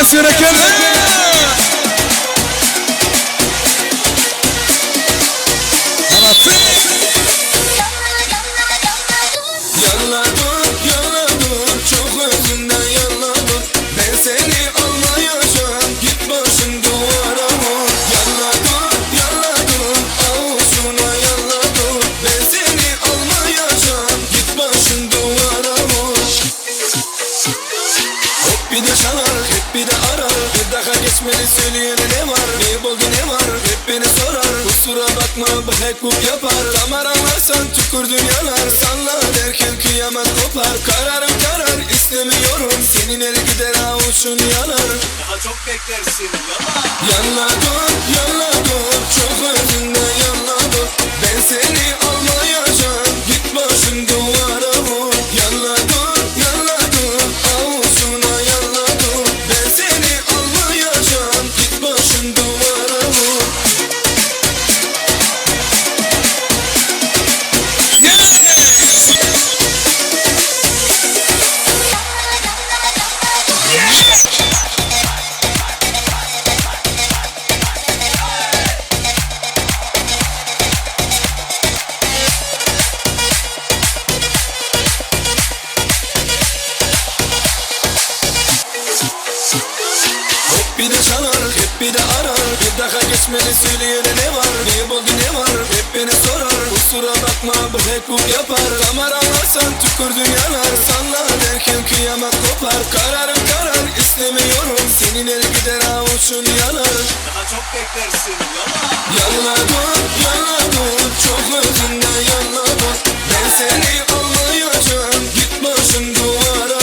gelsin Ekel. Yalla dur çok özünden yalla dur. Ben seni almayacağım, git başın duvara vur. Yalla dur avuzuna yalla dur. Ben seni almayacağım, git başın duvara vur. Hop bir de çalar, hep bir de arar. Bir dakika geçmedi söyleyene ne var? Ne oldu ne var? Hep beni sorar. Kusura bakma bu hekup yapar. Damar anlarsan tükürdün yanar. Salla derken kıyamet kopar. Kararım karar istemiyorum. Senin el gider avuçun yanar. Daha çok beklersin yala. Yalla dur çok özünden yalla dur. Ben seni almayacağım, git başın duvara vur. Yalla dur avuzuna yalla dur. Ben seni almayacağım, git başın duvara vur. Hop bir de çalar, hep bir de arar. Bir dakika geçmedi söyleyene ne var? Ne oldu ne var? Hep beni sorar. Kusura bakma bu hekup yapar. Damar anlarsan tükürdün yanar. Salla derken kıyamet kopar. Kararım karar istemiyorum. Senin el gider avuçun yanar. Daha çok beklersin yala. Yalla dur çok özünden yalla dur. Ben seni almayacağım, git başın duvara